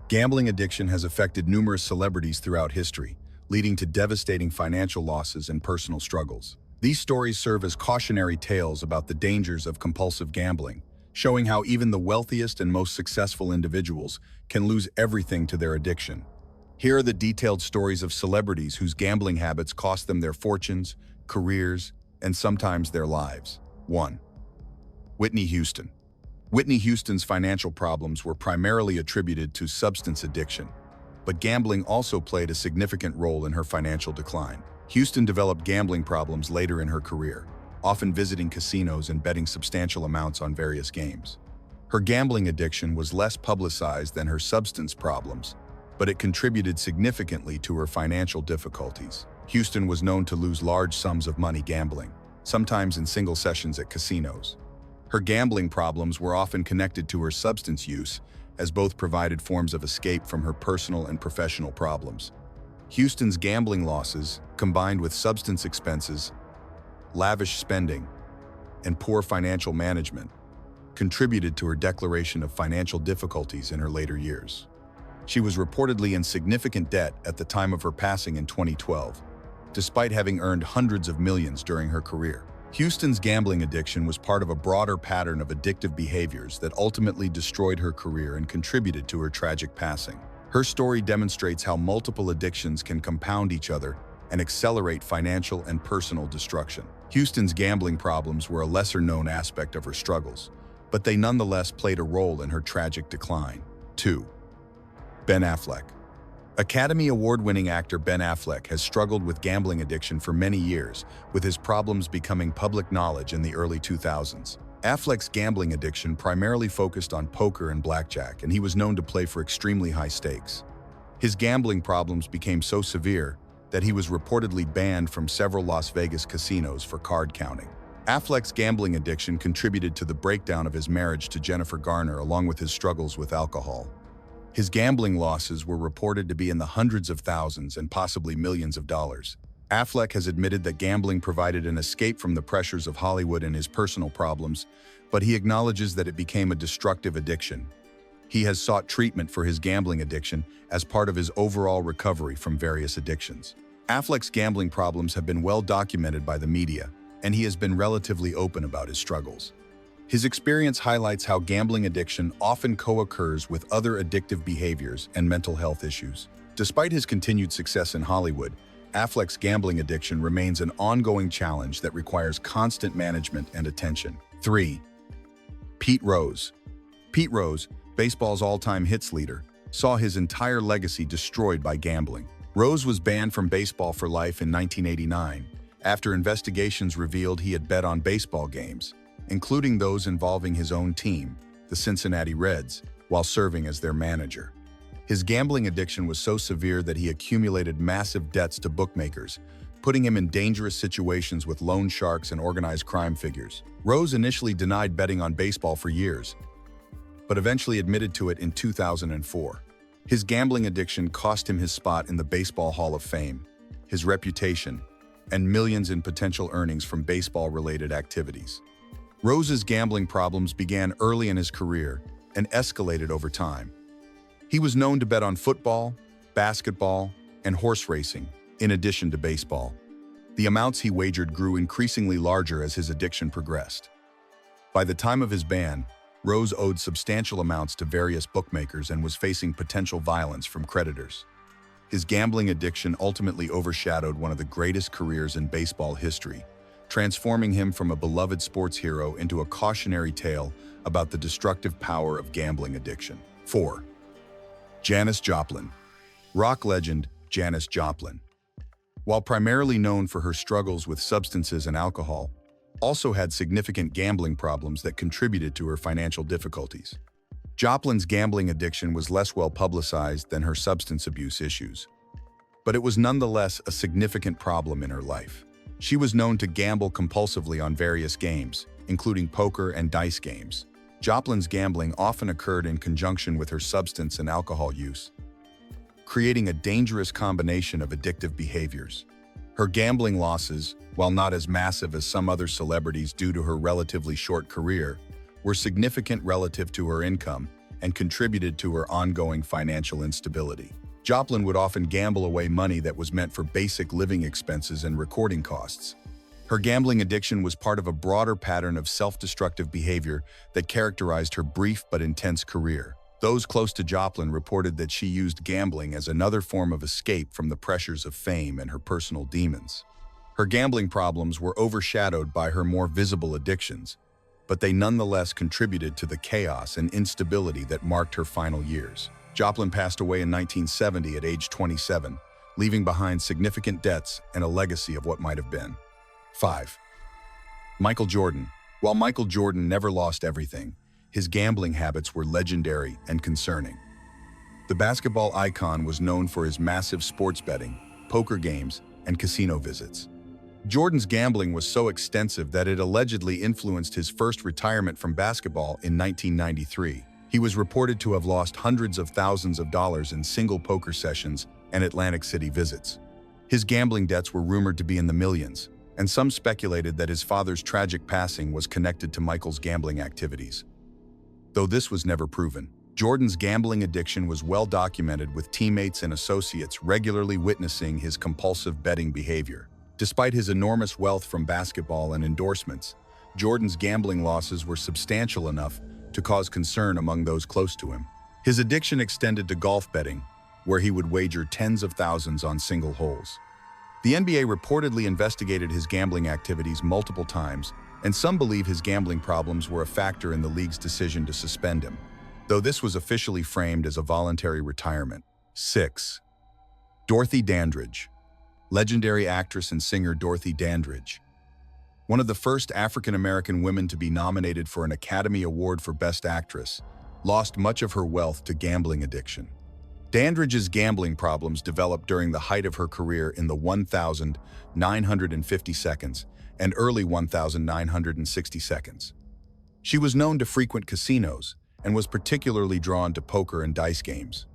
Gambling addiction has affected numerous celebrities throughout history, leading to devastating financial losses and personal struggles. These stories serve as cautionary tales about the dangers of compulsive gambling, showing how even the wealthiest and most successful individuals can lose everything to their addiction. Here are the detailed stories of celebrities whose gambling habits cost them their fortunes, careers, and sometimes their lives. 1. Whitney Houston. Whitney Houston's financial problems were primarily attributed to substance addiction, but gambling also played a significant role in her financial decline. Houston developed gambling problems later in her career, often visiting casinos and betting substantial amounts on various games. Her gambling addiction was less publicized than her substance problems, but it contributed significantly to her financial difficulties. Houston was known to lose large sums of money gambling, sometimes in single sessions at casinos. Her gambling problems were often connected to her substance use, as both provided forms of escape from her personal and professional problems. Houston's gambling losses, combined with substance expenses, lavish spending, and poor financial management, contributed to her declaration of financial difficulties in her later years. She was reportedly in significant debt at the time of her passing in 2012, despite having earned hundreds of millions during her career. Houston's gambling addiction was part of a broader pattern of addictive behaviors that ultimately destroyed her career and contributed to her tragic passing. Her story demonstrates how multiple addictions can compound each other and accelerate financial and personal destruction. Houston's gambling problems were a lesser-known aspect of her struggles, but they nonetheless played a role in her tragic decline. 2. Ben Affleck. Academy Award-winning actor Ben Affleck has struggled with gambling addiction for many years, with his problems becoming public knowledge in the early 2000s. Affleck's gambling addiction primarily focused on poker and blackjack, and he was known to play for extremely high stakes. His gambling problems became so severe that he was reportedly banned from several Las Vegas casinos for card counting. Affleck's gambling addiction contributed to the breakdown of his marriage to Jennifer Garner, along with his struggles with alcohol. His gambling losses were reported to be in the hundreds of thousands and possibly millions of dollars. Affleck has admitted that gambling provided an escape from the pressures of Hollywood and his personal problems, but he acknowledges that it became a destructive addiction. He has sought treatment for his gambling addiction as part of his overall recovery from various addictions. Affleck's gambling problems have been well documented by the media, and he has been relatively open about his struggles. His experience highlights how gambling addiction often co-occurs with other addictive behaviors and mental health issues. Despite his continued success in Hollywood, Affleck's gambling addiction remains an ongoing challenge that requires constant management and attention. 3. Pete Rose. Pete Rose, baseball's all-time hits leader, saw his entire legacy destroyed by gambling. Rose was banned from baseball for life in 1989 after investigations revealed he had bet on baseball games, including those involving his own team, the Cincinnati Reds, while serving as their manager. His gambling addiction was so severe that he accumulated massive debts to bookmakers, putting him in dangerous situations with loan sharks and organized crime figures. Rose initially denied betting on baseball for years, but eventually admitted to it in 2004. His gambling addiction cost him his spot in the Baseball Hall of Fame, his reputation, and millions in potential earnings from baseball-related activities. Rose's gambling problems began early in his career and escalated over time. He was known to bet on football, basketball, and horse racing, in addition to baseball. The amounts he wagered grew increasingly larger as his addiction progressed. By the time of his ban, Rose owed substantial amounts to various bookmakers and was facing potential violence from creditors. His gambling addiction ultimately overshadowed one of the greatest careers in baseball history, transforming him from a beloved sports hero into a cautionary tale about the destructive power of gambling addiction. 4. Janis Joplin. Rock legend Janis Joplin, while primarily known for her struggles with substances and alcohol, also had significant gambling problems that contributed to her financial difficulties. Joplin's gambling addiction was less well publicized than her substance abuse issues, but it was nonetheless a significant problem in her life. She was known to gamble compulsively on various games, including poker and dice games. Joplin's gambling often occurred in conjunction with her substance and alcohol use, creating a dangerous combination of addictive behaviors. Her gambling losses, while not as massive as some other celebrities due to her relatively short career, were significant relative to her income and contributed to her ongoing financial instability. Joplin would often gamble away money that was meant for basic living expenses and recording costs. Her gambling addiction was part of a broader pattern of self-destructive behavior that characterized her brief but intense career. Those close to Joplin reported that she used gambling as another form of escape from the pressures of fame and her personal demons. Her gambling problems were overshadowed by her more visible addictions, but they nonetheless contributed to the chaos and instability that marked her final years. Joplin passed away in 1970 at age 27, leaving behind significant debts and a legacy of what might have been. 5. Michael Jordan. While Michael Jordan never lost everything, his gambling habits were legendary and concerning. The basketball icon was known for his massive sports betting, poker games, and casino visits. Jordan's gambling was so extensive that it allegedly influenced his first retirement from basketball in 1993. He was reported to have lost hundreds of thousands of dollars in single poker sessions and Atlantic City visits. His gambling debts were rumored to be in the millions, and some speculated that his father's tragic passing was connected to Michael's gambling activities. Though this was never proven, Jordan's gambling addiction was well documented, with teammates and associates regularly witnessing his compulsive betting behavior. Despite his enormous wealth from basketball and endorsements, Jordan's gambling losses were substantial enough to cause concern among those close to him. His addiction extended to golf betting, where he would wager tens of thousands on single holes. The NBA reportedly investigated his gambling activities multiple times, and some believe his gambling problems were a factor in the league's decision to suspend him, though this was officially framed as a voluntary retirement. 6. Dorothy Dandridge. Legendary actress and singer Dorothy Dandridge, one of the first African-American women to be nominated for an Academy Award for Best Actress, lost much of her wealth to gambling addiction. Dandridge's gambling problems developed during the height of her career in the 1,950 seconds and early 1,960 seconds. She was known to frequent casinos and was particularly drawn to poker and dice games.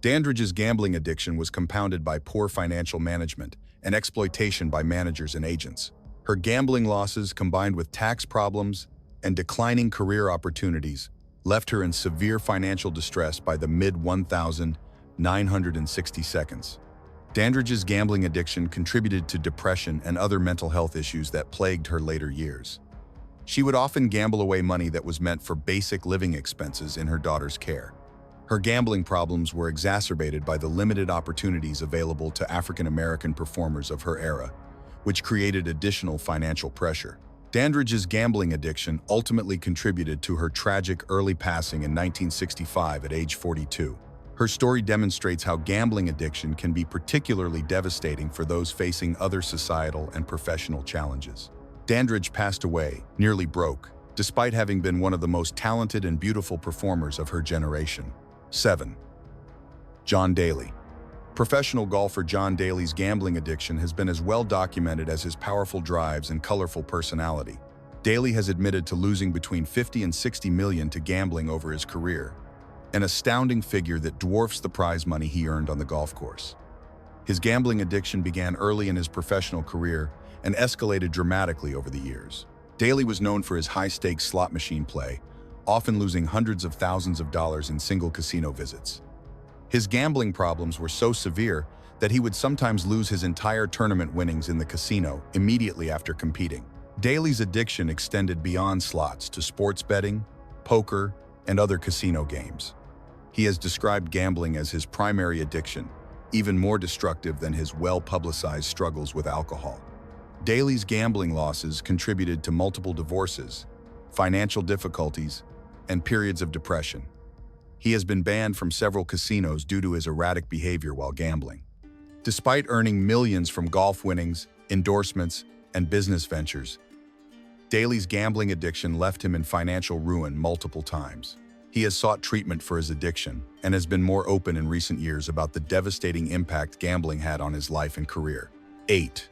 Dandridge's gambling addiction was compounded by poor financial management and exploitation by managers and agents. Her gambling losses, combined with tax problems and declining career opportunities, left her in severe financial distress by the mid-1,960 seconds. Dandridge's gambling addiction contributed to depression and other mental health issues that plagued her later years. She would often gamble away money that was meant for basic living expenses in her daughter's care. Her gambling problems were exacerbated by the limited opportunities available to African-American performers of her era, which created additional financial pressure. Dandridge's gambling addiction ultimately contributed to her tragic early passing in 1965 at age 42. Her story demonstrates how gambling addiction can be particularly devastating for those facing other societal and professional challenges. Dandridge passed away, nearly broke, despite having been one of the most talented and beautiful performers of her generation. 7. John Daly. Professional golfer John Daly's gambling addiction has been as well documented as his powerful drives and colorful personality. Daly has admitted to losing between $50 and $60 million to gambling over his career, an astounding figure that dwarfs the prize money he earned on the golf course. His gambling addiction began early in his professional career and escalated dramatically over the years. Daly was known for his high-stakes slot machine play, often losing hundreds of thousands of dollars in single casino visits. His gambling problems were so severe that he would sometimes lose his entire tournament winnings in the casino immediately after competing. Daly's addiction extended beyond slots to sports betting, poker, and other casino games. He has described gambling as his primary addiction, even more destructive than his well-publicized struggles with alcohol. Daly's gambling losses contributed to multiple divorces, financial difficulties, and periods of depression. He has been banned from several casinos due to his erratic behavior while gambling. Despite earning millions from golf winnings, endorsements, and business ventures, Daly's gambling addiction left him in financial ruin multiple times. He has sought treatment for his addiction and has been more open in recent years about the devastating impact gambling had on his life and career. 8.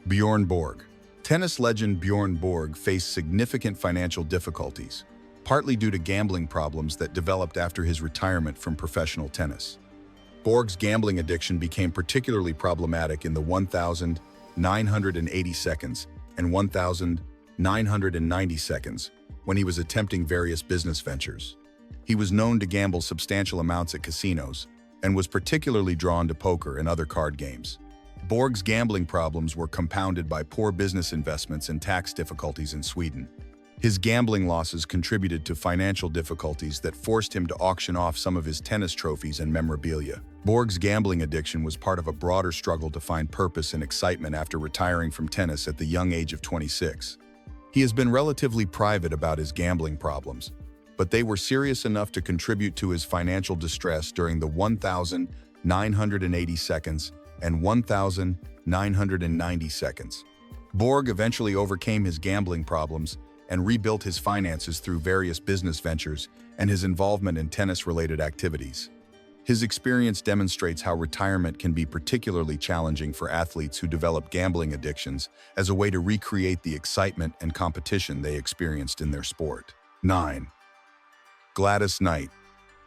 Björn Borg. Tennis legend Björn Borg faced significant financial difficulties, partly due to gambling problems that developed after his retirement from professional tennis. Borg's gambling addiction became particularly problematic in the 1,980 seconds and 1,990 seconds when he was attempting various business ventures. He was known to gamble substantial amounts at casinos and was particularly drawn to poker and other card games. Borg's gambling problems were compounded by poor business investments and tax difficulties in Sweden. His gambling losses contributed to financial difficulties that forced him to auction off some of his tennis trophies and memorabilia. Borg's gambling addiction was part of a broader struggle to find purpose and excitement after retiring from tennis at the young age of 26. He has been relatively private about his gambling problems, but they were serious enough to contribute to his financial distress during the 1,980 seconds and 1,990 seconds. Borg eventually overcame his gambling problems and rebuilt his finances through various business ventures and his involvement in tennis-related activities. His experience demonstrates how retirement can be particularly challenging for athletes who develop gambling addictions as a way to recreate the excitement and competition they experienced in their sport. 9. Gladys Knight.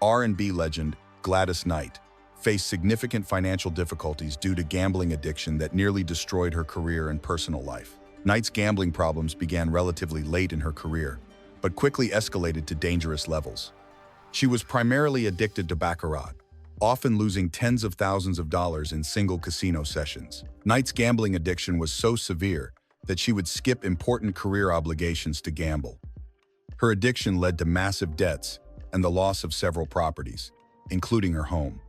R&B legend Gladys Knight faced significant financial difficulties due to gambling addiction that nearly destroyed her career and personal life. Knight's gambling problems began relatively late in her career, but quickly escalated to dangerous levels. She was primarily addicted to baccarat, often losing tens of thousands of dollars in single casino sessions. Knight's gambling addiction was so severe that she would skip important career obligations to gamble. Her addiction led to massive debts and the loss of several properties, including her home.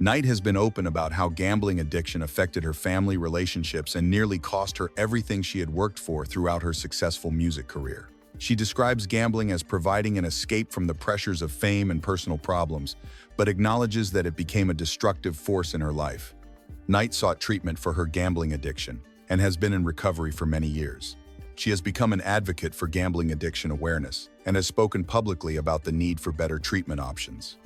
Knight has been open about how gambling addiction affected her family relationships and nearly cost her everything she had worked for throughout her successful music career. She describes gambling as providing an escape from the pressures of fame and personal problems, but acknowledges that it became a destructive force in her life. Knight sought treatment for her gambling addiction and has been in recovery for many years. She has become an advocate for gambling addiction awareness and has spoken publicly about the need for better treatment options.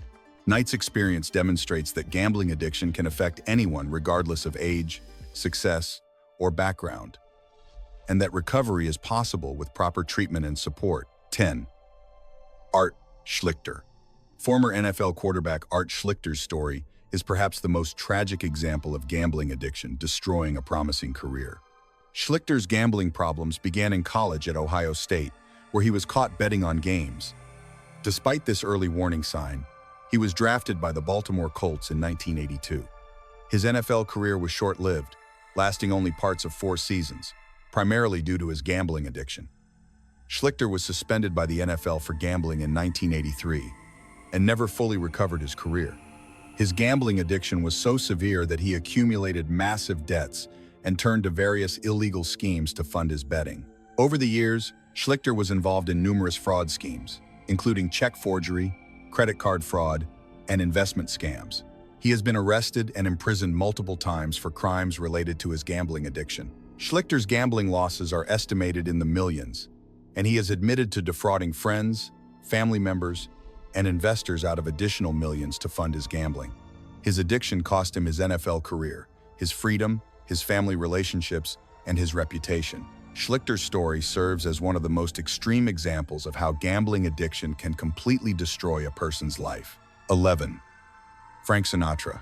Knight's experience demonstrates that gambling addiction can affect anyone regardless of age, success, or background, and that recovery is possible with proper treatment and support. 10. Art Schlichter. Former NFL quarterback Art Schlichter's story is perhaps the most tragic example of gambling addiction destroying a promising career. Schlichter's gambling problems began in college at Ohio State, where he was caught betting on games. Despite this early warning sign, he was drafted by the Baltimore Colts in 1982. His NFL career was short-lived, lasting only parts of 4 seasons, primarily due to his gambling addiction. Schlichter was suspended by the NFL for gambling in 1983 and never fully recovered his career. His gambling addiction was so severe that he accumulated massive debts and turned to various illegal schemes to fund his betting. Over the years, Schlichter was involved in numerous fraud schemes, including check forgery, credit card fraud, and investment scams. He has been arrested and imprisoned multiple times for crimes related to his gambling addiction. Schlichter's gambling losses are estimated in the millions, and he has admitted to defrauding friends, family members, and investors out of additional millions to fund his gambling. His addiction cost him his NFL career, his freedom, his family relationships, and his reputation. Schlichter's story serves as one of the most extreme examples of how gambling addiction can completely destroy a person's life. 11. Frank Sinatra.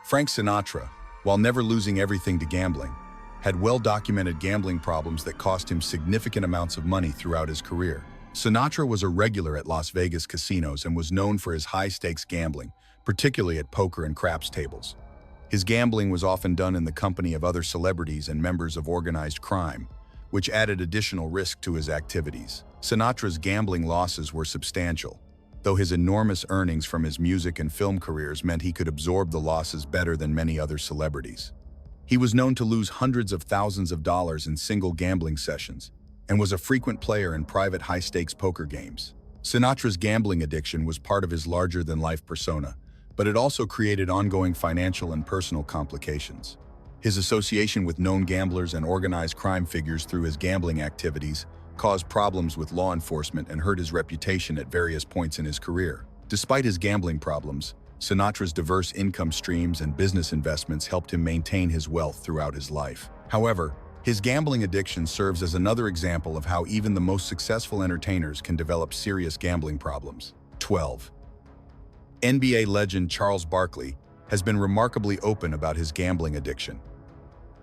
Frank Sinatra, while never losing everything to gambling, had well-documented gambling problems that cost him significant amounts of money throughout his career. Sinatra was a regular at Las Vegas casinos and was known for his high-stakes gambling, particularly at poker and craps tables. His gambling was often done in the company of other celebrities and members of organized crime, which added additional risk to his activities. Sinatra's gambling losses were substantial, though his enormous earnings from his music and film careers meant he could absorb the losses better than many other celebrities. He was known to lose hundreds of thousands of dollars in single gambling sessions and was a frequent player in private high-stakes poker games. Sinatra's gambling addiction was part of his larger-than-life persona, but it also created ongoing financial and personal complications. His association with known gamblers and organized crime figures through his gambling activities caused problems with law enforcement and hurt his reputation at various points in his career. Despite his gambling problems, Sinatra's diverse income streams and business investments helped him maintain his wealth throughout his life. However, his gambling addiction serves as another example of how even the most successful entertainers can develop serious gambling problems. 12. NBA legend Charles Barkley has been remarkably open about his gambling addiction,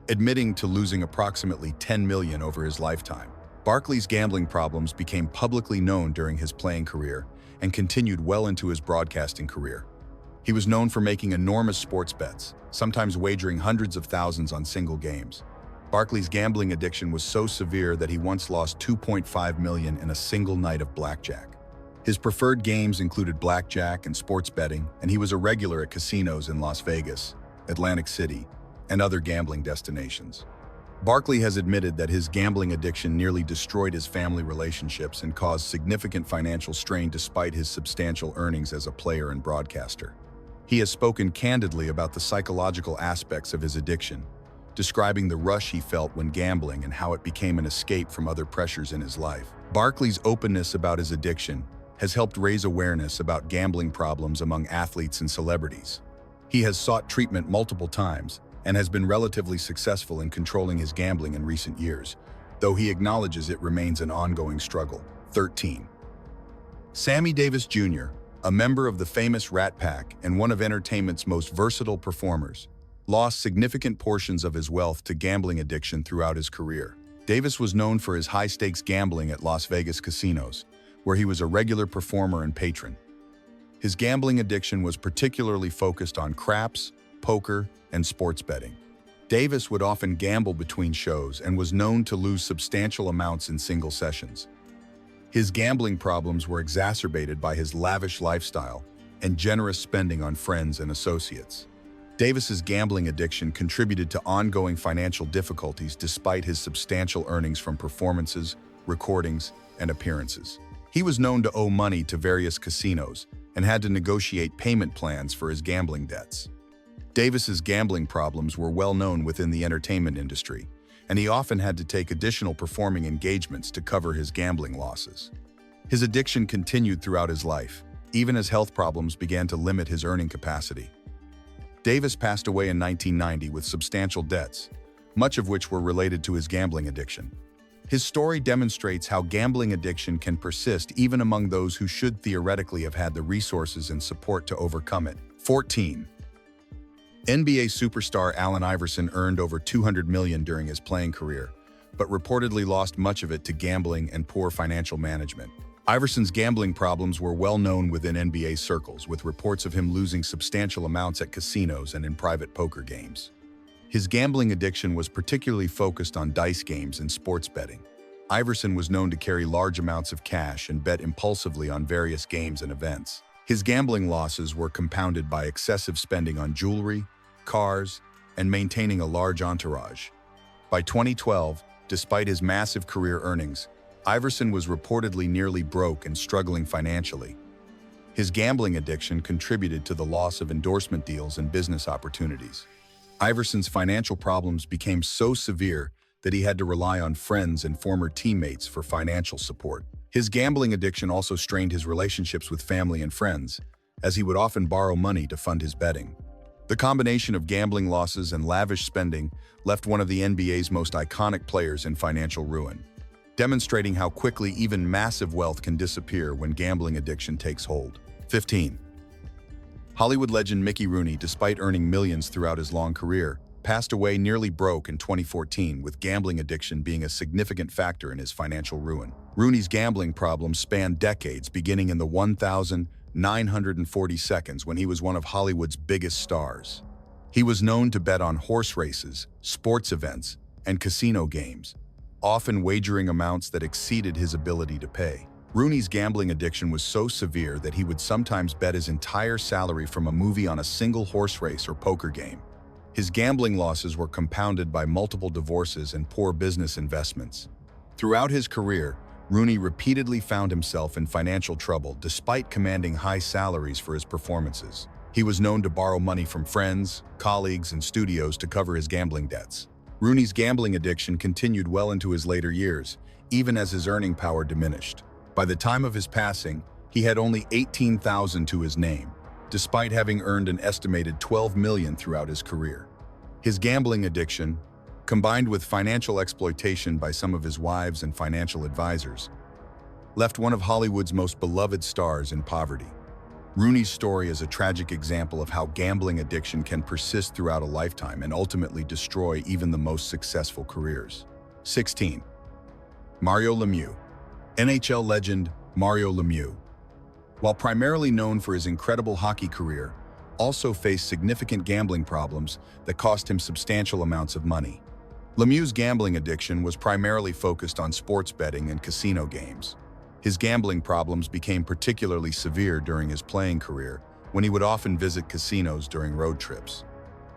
admitting to losing approximately $10 million over his lifetime. Barkley's gambling problems became publicly known during his playing career and continued well into his broadcasting career. He was known for making enormous sports bets, sometimes wagering hundreds of thousands on single games. Barkley's gambling addiction was so severe that he once lost $2.5 million in a single night of blackjack. His preferred games included blackjack and sports betting, and he was a regular at casinos in Las Vegas, Atlantic City, and other gambling destinations. Barkley has admitted that his gambling addiction nearly destroyed his family relationships and caused significant financial strain despite his substantial earnings as a player and broadcaster. He has spoken candidly about the psychological aspects of his addiction, describing the rush he felt when gambling and how it became an escape from other pressures in his life. Barkley's openness about his addiction has helped raise awareness about gambling problems among athletes and celebrities. He has sought treatment multiple times and has been relatively successful in controlling his gambling in recent years, though he acknowledges it remains an ongoing struggle. 13. Sammy Davis Jr., a member of the famous Rat Pack and one of entertainment's most versatile performers, lost significant portions of his wealth to gambling addiction throughout his career. Davis was known for his high-stakes gambling at Las Vegas casinos, where he was a regular performer and patron. His gambling addiction was particularly focused on craps, poker, and sports betting. Davis would often gamble between shows and was known to lose substantial amounts in single sessions. His gambling problems were exacerbated by his lavish lifestyle and generous spending on friends and associates. Davis's gambling addiction contributed to ongoing financial difficulties despite his substantial earnings from performances, recordings, and appearances. He was known to owe money to various casinos and had to negotiate payment plans for his gambling debts. Davis's gambling problems were well known within the entertainment industry, and he often had to take additional performing engagements to cover his gambling losses. His addiction continued throughout his life, even as health problems began to limit his earning capacity. Davis passed away in 1990 with substantial debts, much of which were related to his gambling addiction. His story demonstrates how gambling addiction can persist even among those who should theoretically have had the resources and support to overcome it. 14. NBA superstar Allen Iverson earned over $200 million during his playing career, but reportedly lost much of it to gambling and poor financial management. Iverson's gambling problems were well known within NBA circles, with reports of him losing substantial amounts at casinos and in private poker games. His gambling addiction was particularly focused on dice games and sports betting. Iverson was known to carry large amounts of cash and bet impulsively on various games and events. His gambling losses were compounded by excessive spending on jewelry, cars, and maintaining a large entourage. By 2012, despite his massive career earnings, Iverson was reportedly nearly broke and struggling financially. His gambling addiction contributed to the loss of endorsement deals and business opportunities. Iverson's financial problems became so severe that he had to rely on friends and former teammates for financial support. His gambling addiction also strained his relationships with family and friends, as he would often borrow money to fund his betting. The combination of gambling losses and lavish spending left one of the NBA's most iconic players in financial ruin, demonstrating how quickly even massive wealth can disappear when gambling addiction takes hold. 15. Hollywood legend Mickey Rooney, despite earning millions throughout his long career, passed away nearly broke in 2014, with gambling addiction being a significant factor in his financial ruin. Rooney's gambling problems spanned decades, beginning in the 1,940 seconds when he was one of Hollywood's biggest stars. He was known to bet on horse races, sports events, and casino games, often wagering amounts that exceeded his ability to pay. Rooney's gambling addiction was so severe that he would sometimes bet his entire salary from a movie on a single horse race or poker game. His gambling losses were compounded by multiple divorces and poor business investments. Throughout his career, Rooney repeatedly found himself in financial trouble despite commanding high salaries for his performances. He was known to borrow money from friends, colleagues, and studios to cover his gambling debts. Rooney's gambling addiction continued well into his later years, even as his earning power diminished. By the time of his passing, he had only $18,000 to his name, despite having earned an estimated $12 million throughout his career. His gambling addiction, combined with financial exploitation by some of his wives and financial advisors, left one of Hollywood's most beloved stars in poverty. Rooney's story is a tragic example of how gambling addiction can persist throughout a lifetime and ultimately destroy even the most successful careers. 16. Mario Lemieux. NHL legend Mario Lemieux, While primarily known for his incredible hockey career, also faced significant gambling problems that cost him substantial amounts of money. Lemieux's gambling addiction was primarily focused on sports betting and casino games. His gambling problems became particularly severe during his playing career, when he would often visit casinos during road trips.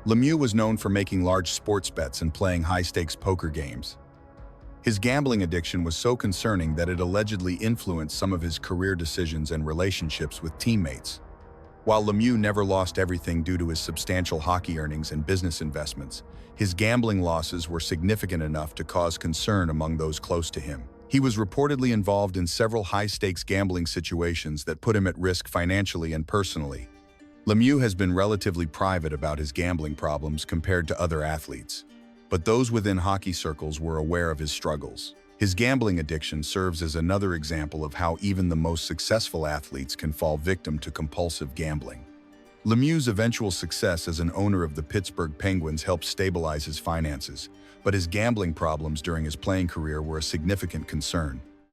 Lemieux was known for making large sports bets and playing high-stakes poker games. His gambling addiction was so concerning that it allegedly influenced some of his career decisions and relationships with teammates. While Lemieux never lost everything due to his substantial hockey earnings and business investments, his gambling losses were significant enough to cause concern among those close to him. He was reportedly involved in several high-stakes gambling situations that put him at risk financially and personally. Lemieux has been relatively private about his gambling problems compared to other athletes, but those within hockey circles were aware of his struggles. His gambling addiction serves as another example of how even the most successful athletes can fall victim to compulsive gambling. Lemieux's eventual success as an owner of the Pittsburgh Penguins helped stabilize his finances, but his gambling problems during his playing career were a significant concern.